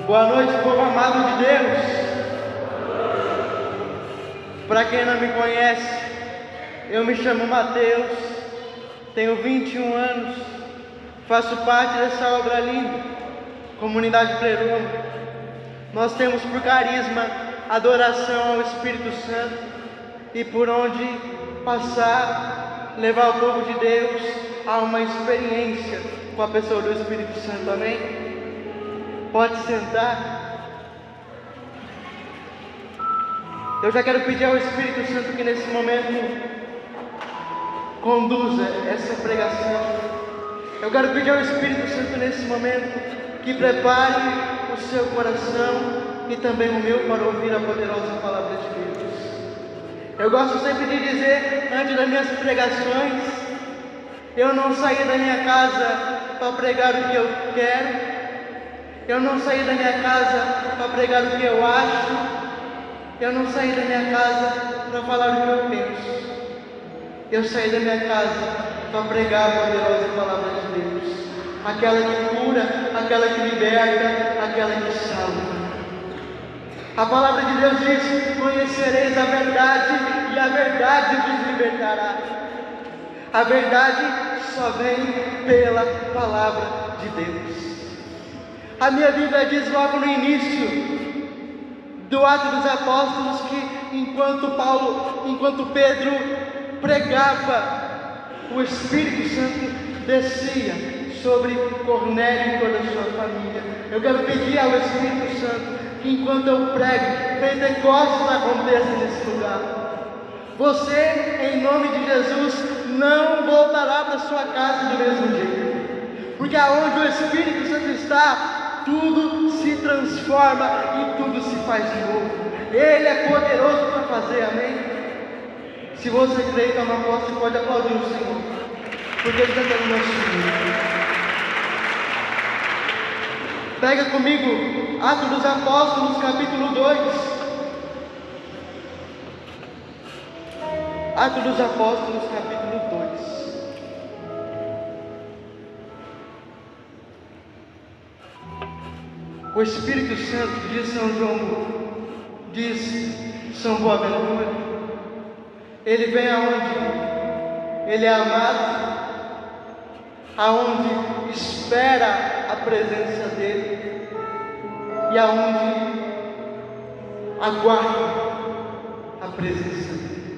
Boa noite, povo amado de Deus. Para quem não me conhece, eu me chamo Mateus, tenho 21 anos, faço parte dessa obra linda, Comunidade Pleroma. Nós temos por carisma adoração ao Espírito Santo e por onde passar, levar o povo de Deus a uma experiência com a pessoa do Espírito Santo, amém? Pode sentar. Eu já quero pedir ao Espírito Santo que nesse momento conduza essa pregação. Eu quero pedir ao Espírito Santo nesse momento que prepare o seu coração e também o meu para ouvir a poderosa palavra de Deus. Eu gosto sempre de dizer, antes das minhas pregações, eu não saí da minha casa para pregar o que eu quero. Eu não saí da minha casa para pregar o que eu acho. Eu não saí da minha casa para falar o que eu penso. Eu saí da minha casa para pregar a poderosa palavra de Deus. Aquela que cura, aquela que liberta, aquela que salva. A palavra de Deus diz: conhecereis a verdade e a verdade vos libertará. A verdade só vem pela palavra de Deus. A minha Bíblia diz logo no início do Atos dos Apóstolos que enquanto Pedro pregava, o Espírito Santo descia sobre Cornélio e toda a sua família. Eu quero pedir ao Espírito Santo que enquanto eu prego, Pentecostes aconteça nesse lugar. Você, em nome de Jesus, não voltará para sua casa do mesmo jeito, porque aonde o Espírito Santo está, tudo se transforma e tudo se faz de novo. Ele é poderoso para fazer, amém? Se você crê e toma posse, pode aplaudir o Senhor, porque Ele está dando nosso Senhor. Pega comigo Atos dos Apóstolos, capítulo 2. Atos dos Apóstolos, capítulo 2. O Espírito Santo diz São Boaventura, ele vem aonde ele é amado, aonde espera a presença dele e aonde aguarda a presença dele.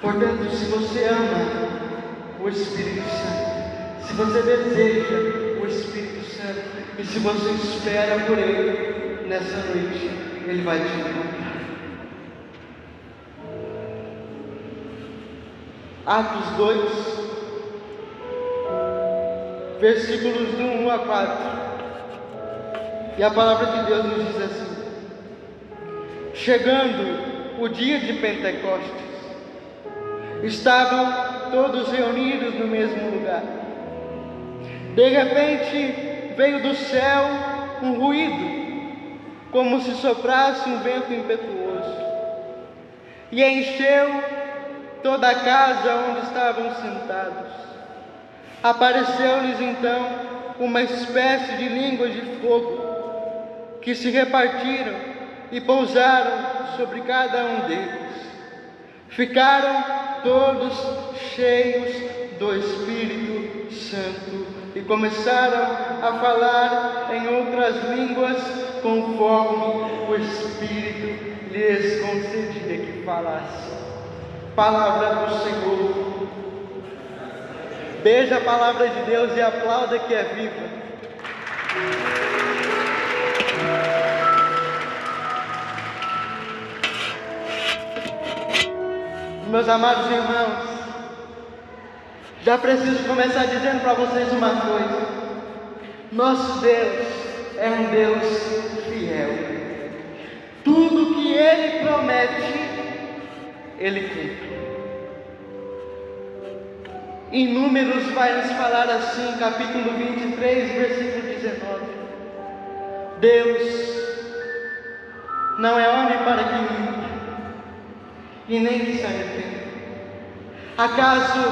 Portanto, se você ama o Espírito Santo, se você deseja o Espírito Santo, e se você espera por Ele, nessa noite, Ele vai te encontrar. Atos 2, versículos do 1 a 4. E a palavra de Deus nos diz assim: chegando o dia de Pentecostes, estavam todos reunidos no mesmo lugar. De repente, veio do céu um ruído, como se soprasse um vento impetuoso, e encheu toda a casa onde estavam sentados. Apareceu-lhes então uma espécie de línguas de fogo, que se repartiram e pousaram sobre cada um deles. Ficaram todos cheios do Espírito Santo e começaram a falar em outras línguas, conforme o Espírito lhes concedia que falassem. Palavra do Senhor. Beija a palavra de Deus e aplauda que é viva. Meus amados irmãos, já preciso começar dizendo para vocês uma coisa: nosso Deus é um Deus fiel. Tudo que Ele promete, Ele cumpre. Em Números vai nos falar assim, capítulo 23, versículo 19: Deus não é homem para que minta, e nem que se arrependa. Acaso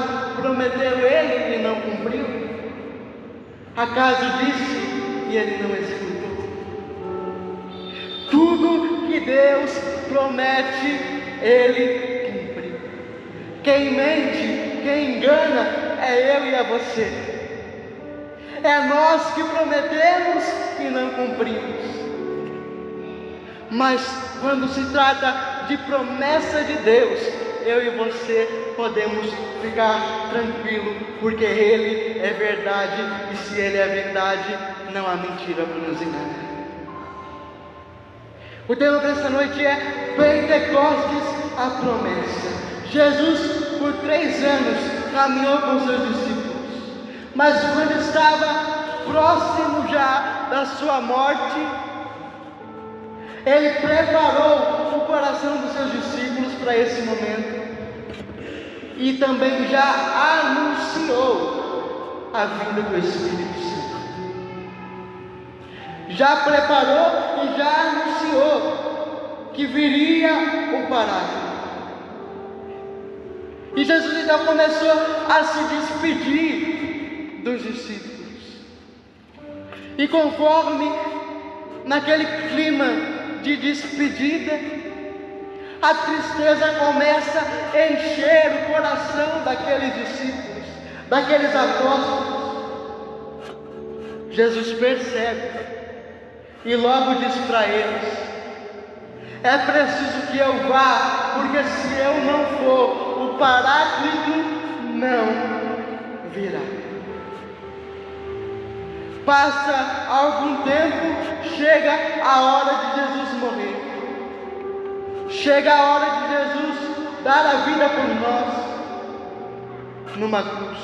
prometeu Ele e não cumpriu? Acaso disse e ele não executou. Tudo que Deus promete, ele cumpre. Quem mente, quem engana, é eu e é você. É nós que prometemos e não cumprimos. Mas quando se trata de promessa de Deus, eu e você podemos ficar tranquilo, porque Ele é verdade, e se Ele é verdade, não há mentira para nos enganar. O tema dessa noite é Pentecostes, a promessa. Jesus, por 3 anos, caminhou com seus discípulos, mas quando estava próximo já da sua morte, Ele preparou o coração dos seus discípulos para esse momento e também já anunciou a vinda do Espírito Santo. Já preparou e já anunciou que viria o Paráclito. E Jesus então começou a se despedir dos discípulos. E conforme naquele clima de despedida, a tristeza começa a encher o coração daqueles discípulos, daqueles apóstolos. Jesus percebe e logo diz para eles: é preciso que eu vá, porque se eu não for, o Paráclito não virá. Passa algum tempo, chega a hora de Jesus morrer. Chega a hora de Jesus dar a vida por nós numa cruz.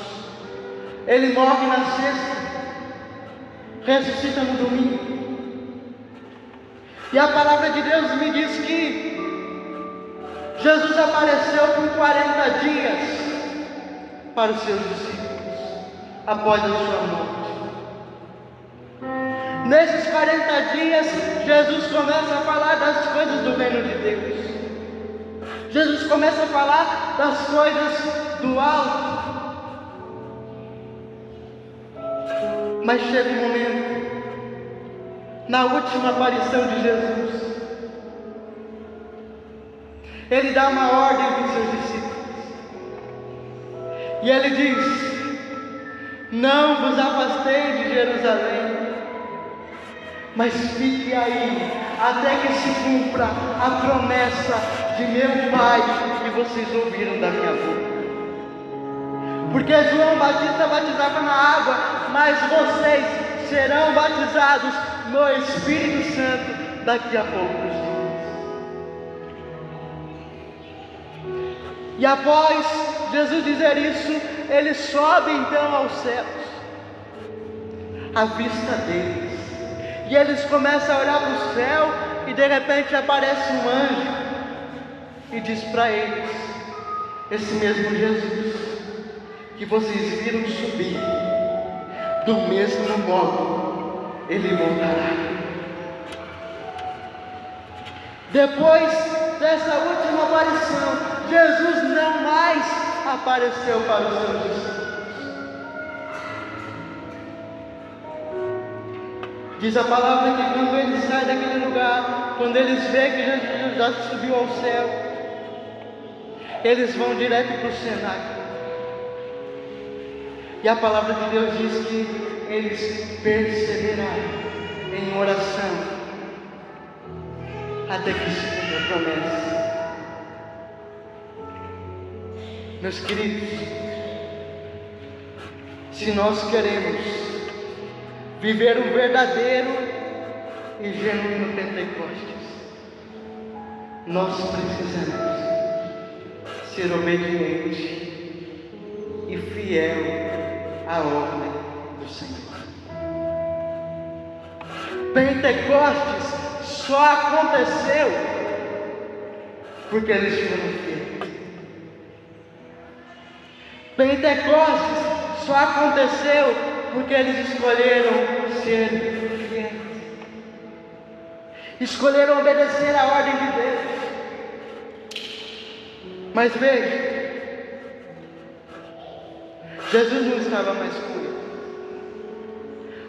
Ele morre na sexta, ressuscita no domingo. E a palavra de Deus me diz que Jesus apareceu por 40 dias para os seus discípulos após a sua morte. Nesses 40 dias, Jesus começa a falar das coisas do reino de Deus. Jesus começa a falar das coisas do alto. Mas chega um momento, na última aparição de Jesus, Ele dá uma ordem para os seus discípulos. E Ele diz: não vos afastei de Jerusalém, mas fique aí, até que se cumpra a promessa de meu Pai que vocês ouviram da minha boca. Porque João Batista batizava na água, mas vocês serão batizados no Espírito Santo daqui a poucos dias. E após Jesus dizer isso, Ele sobe então aos céus, à vista deles. E eles começam a olhar para o céu, e de repente aparece um anjo e diz para eles: esse mesmo Jesus que vocês viram subir, do mesmo modo Ele voltará. Depois dessa última aparição, Jesus não mais apareceu para os seus discípulos. Diz a palavra que quando eles saem daquele lugar, quando eles veem que Jesus já subiu ao céu, eles vão direto para o cenáculo. E a palavra de Deus diz que eles perseveraram em oração até que se cumpra a promessa. Meus queridos, se nós queremos viver um verdadeiro e genuíno Pentecostes, nós precisamos ser obediente e fiel à ordem do Senhor. Pentecostes só aconteceu porque eles foram fiéis. Pentecostes só aconteceu porque eles escolheram ser fiéis, escolheram obedecer à ordem de Deus. Mas veja, Jesus não estava mais com eles.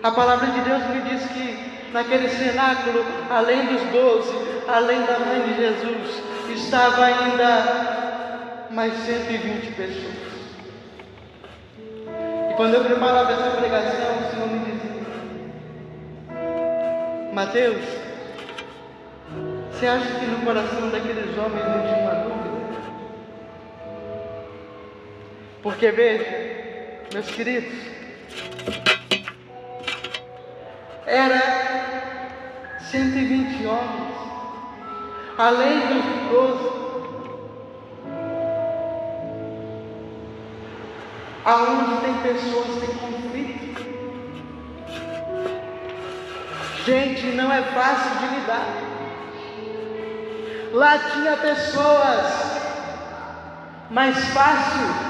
A palavra de Deus me diz que naquele cenáculo, além dos 12, além da mãe de Jesus, estava ainda mais 120 pessoas. E quando eu preparava essa pregação, o Senhor me dizia: Mateus, você acha que no coração daqueles homens não tinha uma dúvida? Porque veja, meus queridos, era 120 homens, além dos 12, aonde tem pessoas que têm conflito. Gente, não é fácil de lidar. Lá tinha pessoas mais fáceis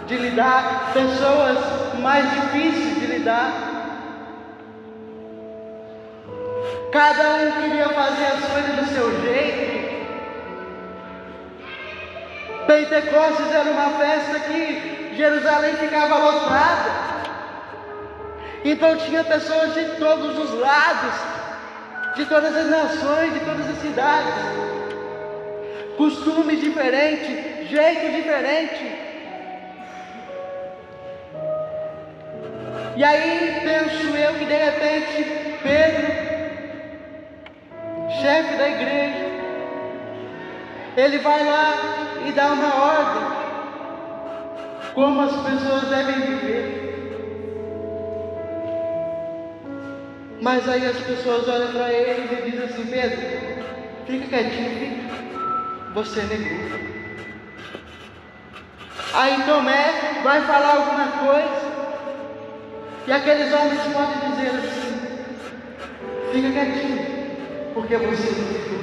de lidar, pessoas mais difíceis de lidar. Cada um queria fazer as coisas do seu jeito. Pentecostes era uma festa que Jerusalém ficava lotada. Então tinha pessoas de todos os lados, de todas as nações, de todas as cidades, costumes diferentes, jeito diferente. E aí penso eu que de repente Pedro, chefe da igreja, ele vai lá e dá uma ordem, como as pessoas devem viver. Mas aí as pessoas olham para ele e dizem assim: Pedro, fica quietinho, fica. Você negou. Aí Tomé vai falar alguma coisa, e aqueles homens podem dizer assim: fica quietinho, porque você negou.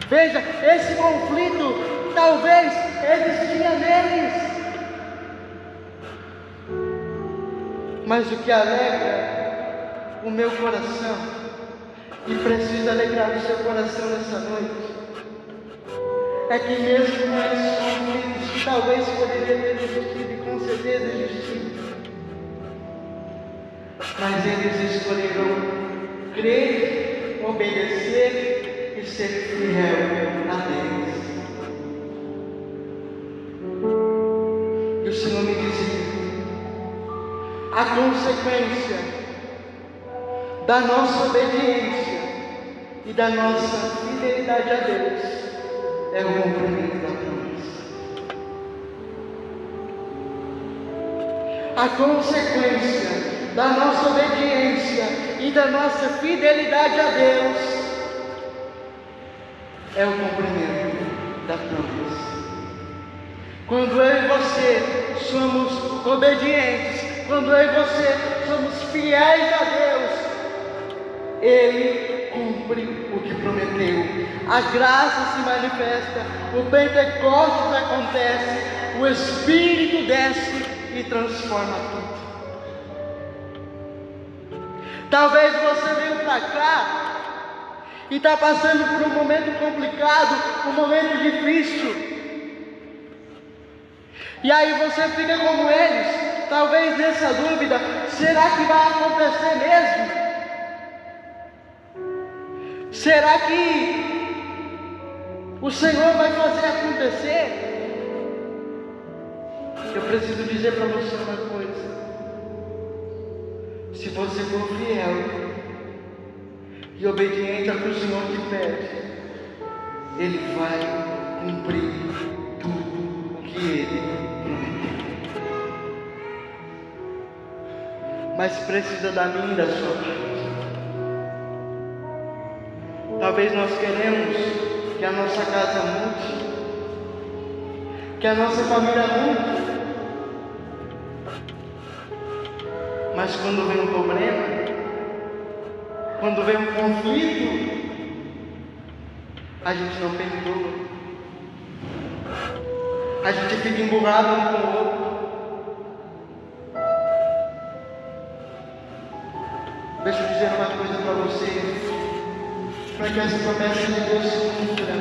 Veja, esse conflito talvez existia neles. Mas o que alegra o meu coração, e precisa alegrar o seu coração nessa noite, é que mesmo com esses conflitos que talvez poderiam ter existido, e com certeza existiram, mas eles escolheram crer, obedecer e ser fiel a Deus. E o Senhor me dizia: a consequência da nossa obediência e da nossa fidelidade a Deus é o cumprimento da promessa. A consequência da nossa obediência e da nossa fidelidade a Deus é o cumprimento da promessa. Quando eu e você somos obedientes, quando eu e você somos fiéis a Deus, Ele cumpre o que prometeu. A graça se manifesta, o Pentecostes acontece, o Espírito desce e transforma tudo. Talvez você veio para cá e está passando por um momento complicado, um momento difícil. E aí você fica como eles, talvez nessa dúvida: será que vai acontecer mesmo? Será que o Senhor vai fazer acontecer? Eu preciso dizer para você uma coisa: se você for fiel e obediente ao que o Senhor te pede, Ele vai cumprir tudo o que Ele prometeu. Mas precisa da minha e da sua parte. Talvez nós queremos que a nossa casa mude, que a nossa família mude, mas quando vem um problema, quando vem um conflito, a gente não perdoa, a gente fica emburrado um com o outro. Deixa eu dizer uma coisa para você: para que essa promessa de Deus se cumpra,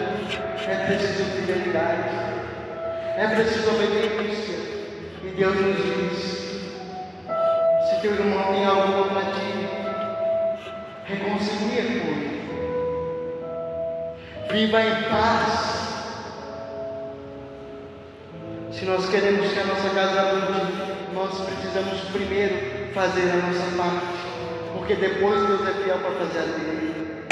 é preciso fidelidade, é preciso obediência. E Deus nos diz: teu irmão tem algo contra ti, reconcilia com ele. Viva em paz. Se nós queremos que a nossa casa ande, nós precisamos primeiro fazer a nossa parte, porque depois Deus é fiel para fazer a dele.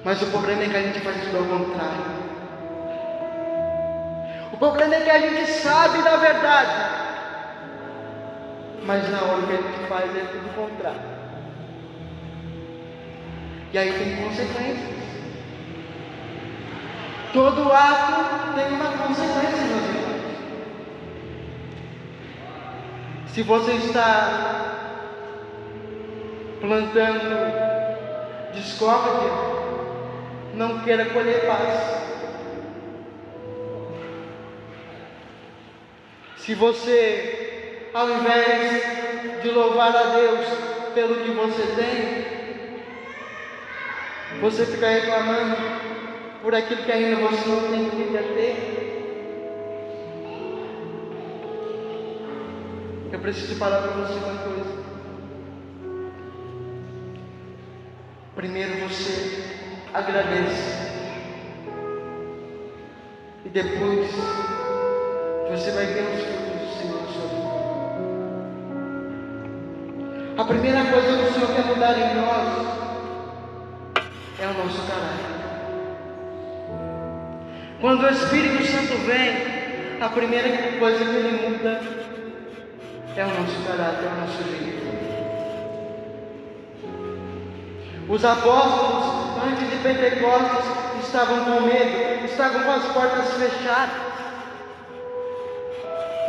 Mas o problema é que a gente faz tudo ao contrário. O problema é que a gente sabe da verdade, mas na hora que a gente faz é tudo o contrário. E aí tem consequências. Todo ato tem uma consequência, meus irmãos. Se você está plantando discórdia, não queira colher paz. Se você, ao invés de louvar a Deus pelo que você tem, você fica reclamando por aquilo que ainda você não tem que ter. Eu preciso falar para você uma coisa. Primeiro você agradece, e depois você vai ver os frutos do Senhor na sua vida. A primeira coisa que o Senhor quer mudar em nós é o nosso caráter. Quando o Espírito Santo vem, a primeira coisa que Ele muda é o nosso caráter, é o nosso jeito. Os apóstolos, antes de Pentecostes, estavam com medo, estavam com as portas fechadas.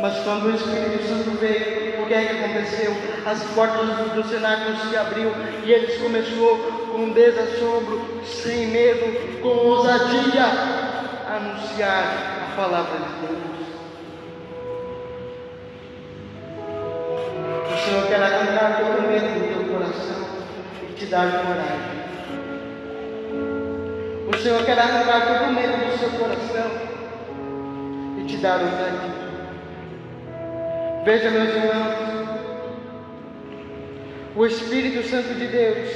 Mas quando o Espírito Santo veio, o que é que aconteceu? As portas do cenáculo se abriu e eles começaram com desassombro, sem medo, com ousadia, a anunciar a palavra de Deus. O Senhor quer arrancar todo medo do teu coração e te dar coragem. O Senhor quer arrancar todo medo do seu coração e te dar ousadia. Veja, meus irmãos, o Espírito Santo de Deus,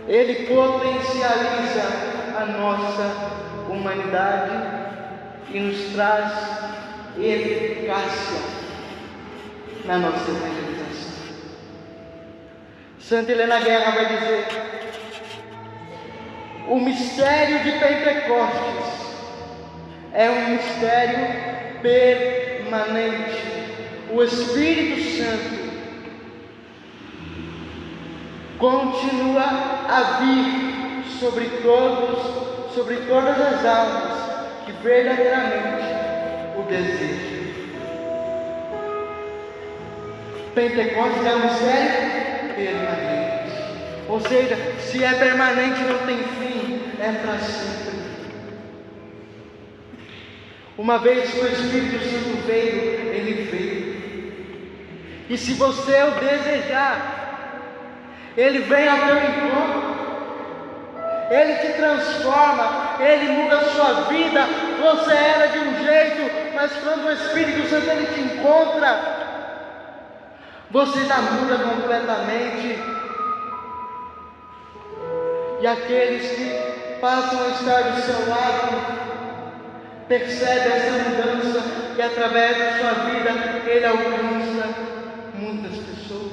Ele potencializa a nossa humanidade e nos traz eficácia na nossa evangelização. Santa Helena Guerra vai dizer: o mistério de Pentecostes é um mistério permanente. O Espírito Santo continua a vir sobre todas as almas que verdadeiramente o desejam. Pentecostes é um mistério permanente. Ou seja, se é permanente, não tem fim, é para sempre. Uma vez que o Espírito Santo veio, ele veio. E se você o desejar, ele vem ao teu encontro. Ele te transforma, ele muda a sua vida. Você era de um jeito, mas quando o Espírito Santo ele te encontra, você já muda completamente. E aqueles que passam a estar do seu lado percebem essa mudança, e através da sua vida ele alcança muitas pessoas.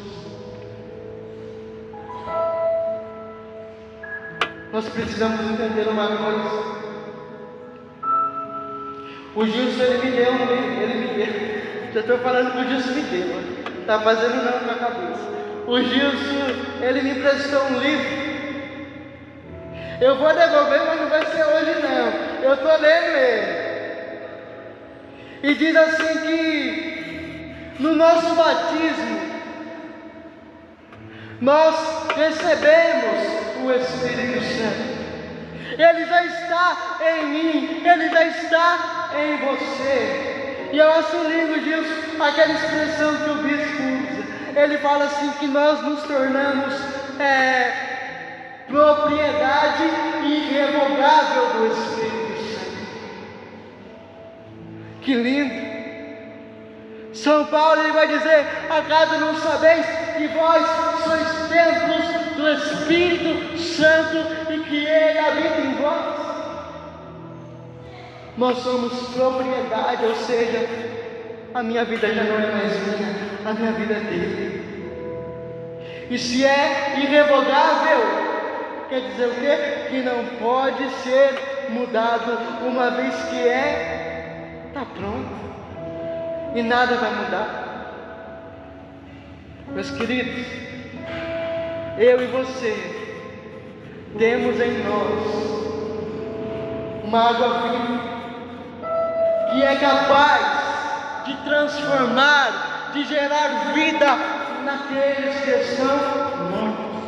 Nós precisamos entender uma coisa. O Gilson ele me deu. Já estou falando que o Gilson me deu. Está fazendo não com a cabeça. O Gilson ele me emprestou um livro. Eu vou devolver, mas não vai ser hoje não. Eu estou lendo ele. E diz assim que no nosso batismo nós recebemos o Espírito Santo. Ele já está em mim, ele já está em você. E eu acho lindo, Gilson, aquela expressão que o bispo usa. Ele fala assim que nós nos tornamos propriedade irrevogável do Espírito Santo. Que lindo! São Paulo ele vai dizer: acaso não sabeis que vós sois templos do Espírito Santo e que Ele habita em vós? Nós somos propriedade, ou seja, a minha vida já não é mais minha, a minha vida é dele. E se é irrevogável, quer dizer o quê? Que não pode ser mudado. Uma vez que está pronto, e nada vai mudar. Meus queridos, eu e você temos em nós uma água viva que é capaz de transformar, de gerar vida naqueles que estão mortos.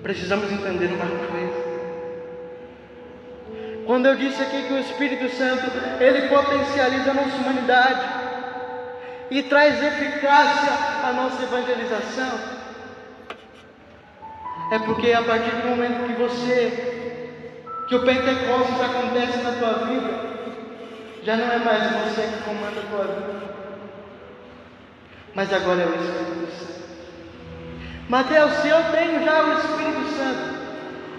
Precisamos entender uma coisa. Quando eu disse aqui que o Espírito Santo, ele potencializa a nossa humanidade e traz eficácia à nossa evangelização, é porque a partir do momento que o Pentecostes acontece na tua vida, já não é mais você que comanda a tua vida, mas agora é o Espírito Santo. Mateus, se eu tenho já o Espírito Santo,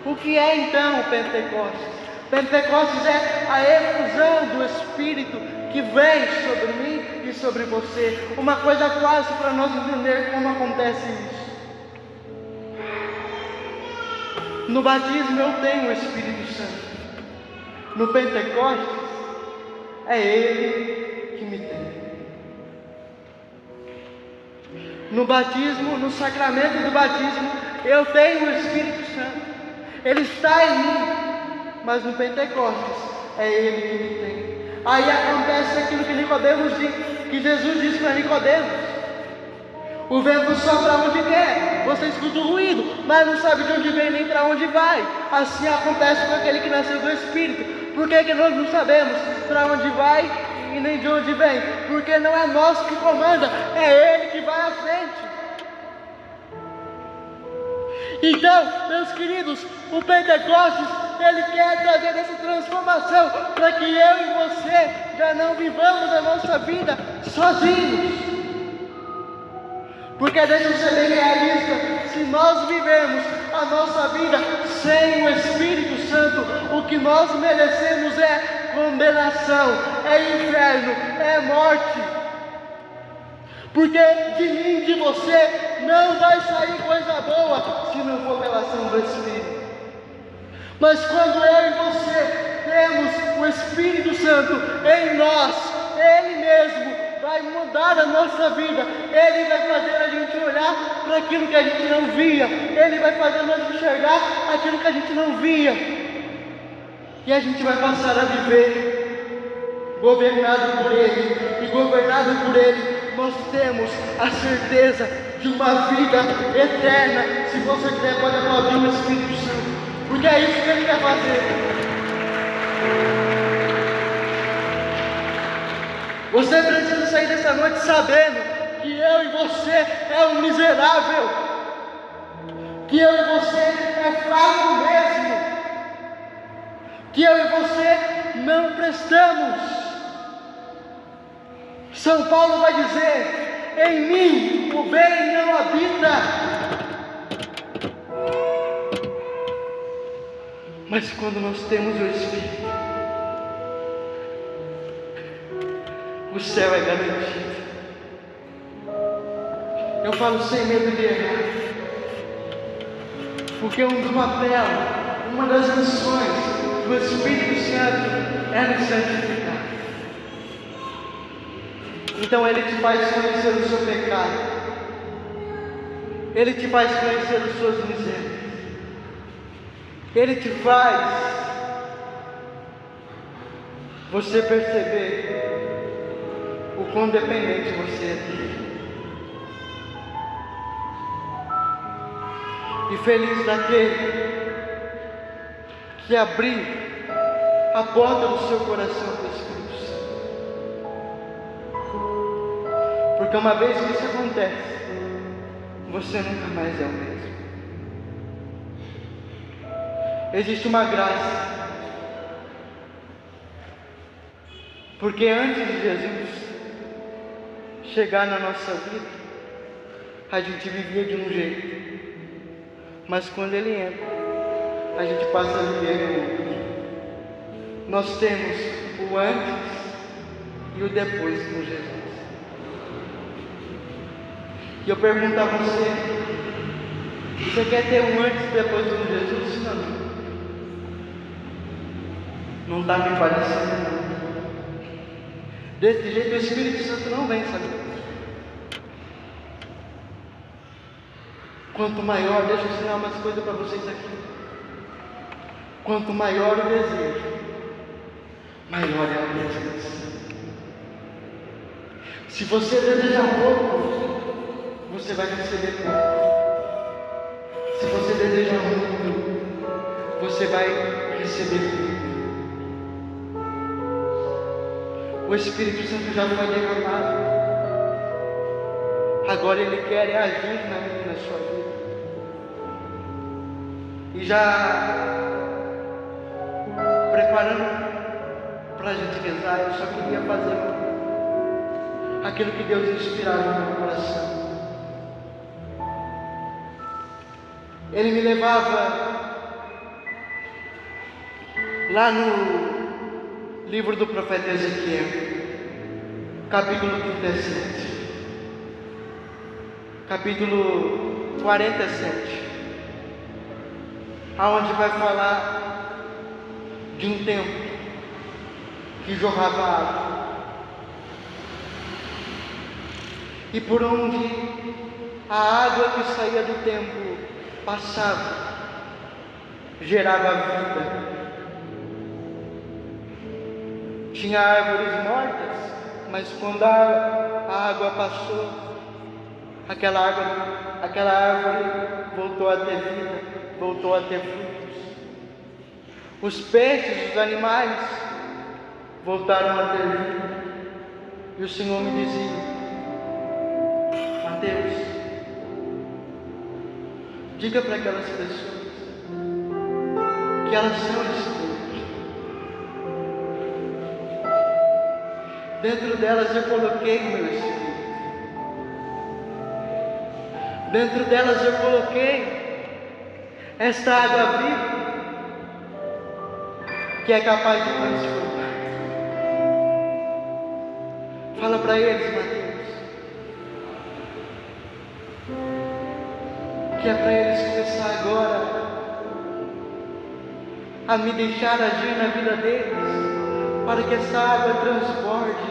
o que é então o Pentecostes? Pentecostes é a efusão do Espírito que vem sobre mim e sobre você. Uma coisa fácil para nós entender como acontece isso. No batismo eu tenho o Espírito Santo. No Pentecostes é Ele que me tem. No batismo, no sacramento do batismo, eu tenho o Espírito Santo. Ele está em mim. Mas no Pentecostes é Ele que me tem. Aí acontece aquilo que Jesus disse para Nicodemos: o vento sopra onde quer, você escuta o ruído, mas não sabe de onde vem nem para onde vai. Assim acontece com aquele que nasceu do Espírito. Por que nós não sabemos para onde vai e nem de onde vem? Porque não é nós que comanda, é Ele que vai à frente. Então, meus queridos, o Pentecostes, ele quer trazer essa transformação para que eu e você já não vivamos a nossa vida sozinhos. Porque deixa eu ser bem realista, se nós vivemos a nossa vida sem o Espírito Santo, o que nós merecemos é condenação, é inferno, é morte. Porque de mim e de você não vai sair coisa boa se não for pela ação do Espírito. Mas quando eu e você temos o Espírito Santo em nós, Ele mesmo vai mudar a nossa vida. Ele vai fazer a gente olhar para aquilo que a gente não via. Ele vai fazer nós enxergar aquilo que a gente não via. E a gente vai passar a viver governado por Ele. E governado por Ele, nós temos a certeza de uma vida eterna. Se você quiser, pode aplaudir o Espírito Santo, porque é isso que Ele quer fazer. Você precisa sair dessa noite sabendo que eu e você é um miserável, que eu e você é fraco mesmo, que eu e você não prestamos. São Paulo vai dizer: em mim o bem não habita. Mas quando nós temos o Espírito, o céu é garantido. Eu falo sem medo de errar, porque um do papel, uma das missões do Espírito Santo é nos santificar. Então Ele te faz conhecer o seu pecado, Ele te faz conhecer as suas misérias, Ele te faz você perceber o quão dependente você é dele. E feliz daquele que abrir a porta do seu coração para o Espírito Santo. Porque uma vez que isso acontece, você nunca mais é o mesmo. Existe uma graça Porque antes de Jesus chegar na nossa vida, a gente vivia de um jeito, mas quando Ele entra, a gente passa a viver de outro. Nós temos o antes e o depois com Jesus. E eu pergunto a você: você quer ter um antes e depois com Jesus? Não está me parecendo, não. Desse jeito o Espírito Santo não vem, sabe? Quanto maior, deixa eu ensinar umas coisas para vocês aqui. Quanto maior o desejo, maior é a presença. Se você deseja pouco, você vai receber pouco. Se você deseja muito, você vai receber muito. O Espírito Santo já foi derramado. Agora Ele quer agir na minha e na sua vida. E já preparando para a gente rezar, eu só queria fazer aquilo que Deus inspirava no meu coração. Ele me levava lá no livro do profeta Ezequiel, capítulo 37, capítulo 47, aonde vai falar de um templo que jorrava água, e por onde a água que saía do templo passava, gerava vida. Tinha árvores mortas, mas quando a água passou, aquela árvore voltou a ter vida, voltou a ter frutos. Os peixes, os animais voltaram a ter vida. E o Senhor me dizia: Mateus, diga para aquelas pessoas que elas são espíritos. Dentro delas eu coloquei o meu Espírito. Dentro delas eu coloquei esta água viva, que é capaz de transformar. Fala para eles, Mateus, que é para eles começar agora a me deixar agir na vida deles, para que essa água transborde.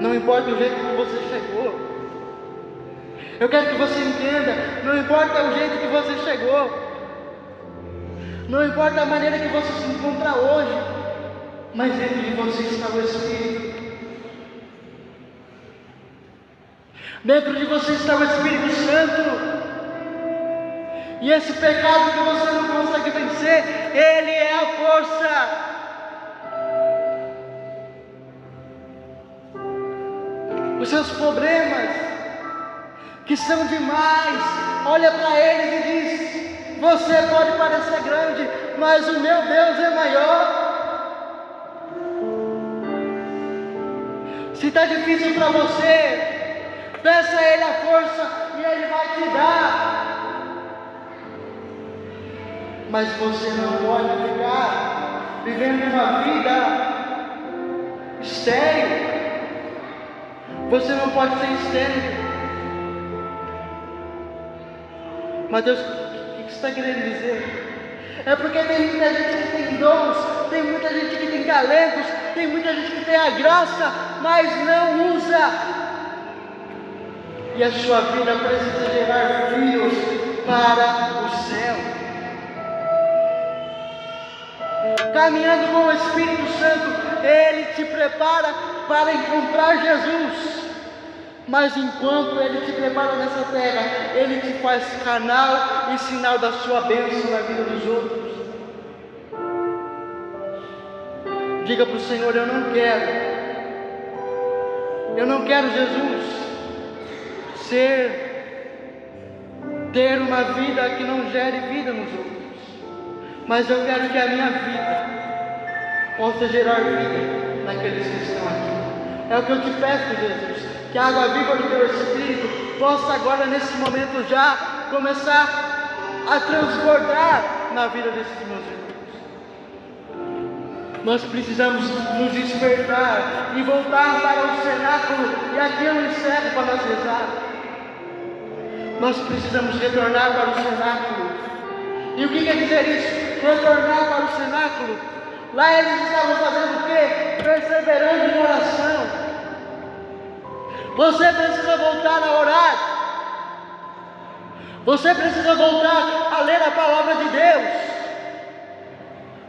Não importa o jeito que você chegou, eu quero que você entenda, não importa o jeito que você chegou, não importa a maneira que você se encontra hoje, mas dentro de você está o Espírito. Dentro de você está o Espírito Santo. E esse pecado que você não consegue vencer, ele é a força. Os seus problemas, que são demais, olha para eles e diz: você pode parecer grande, mas o meu Deus é maior. Se está difícil para você, peça a Ele a força e Ele vai te dar. Mas você não pode ficar vivendo uma vida estéril. Você não pode ser estéril. Mateus, o que você está querendo dizer? É porque tem muita gente que tem dons, tem muita gente que tem talentos, tem muita gente que tem a graça, mas não usa. E a sua vida precisa gerar filhos para o céu. Caminhando com o Espírito Santo, Ele te prepara para encontrar Jesus. Mas enquanto Ele te prepara nessa terra, Ele te faz canal e sinal da sua bênção na vida dos outros. Diga para o Senhor: eu não quero Jesus ter uma vida que não gere vida nos outros. mas eu quero que a minha vida possa gerar vida naqueles que estão aqui. É o que eu te peço, Jesus, que a água viva do teu Espírito possa agora, nesse momento já, começar a transbordar na vida desses meus irmãos. Nós precisamos nos despertar e voltar para o cenáculo, e aqui eu encerro para nós rezar. Nós precisamos retornar para o cenáculo. E o que quer dizer isso? Retornar para o cenáculo. Lá eles estavam fazendo o quê? Perseverando em oração. Você precisa voltar a orar. Você precisa voltar a ler a palavra de Deus.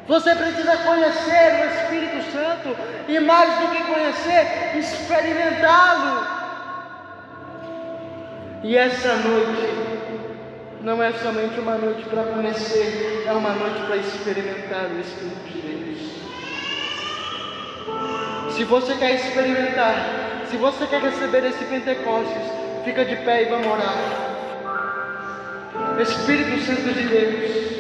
Você precisa conhecer o Espírito Santo. E mais do que conhecer, experimentá-lo. E essa noite não é somente uma noite para conhecer, é uma noite para experimentar o Espírito de Deus. Se você quer experimentar, se você quer receber esse Pentecostes, fica de pé e vamos orar. Espírito Santo de Deus,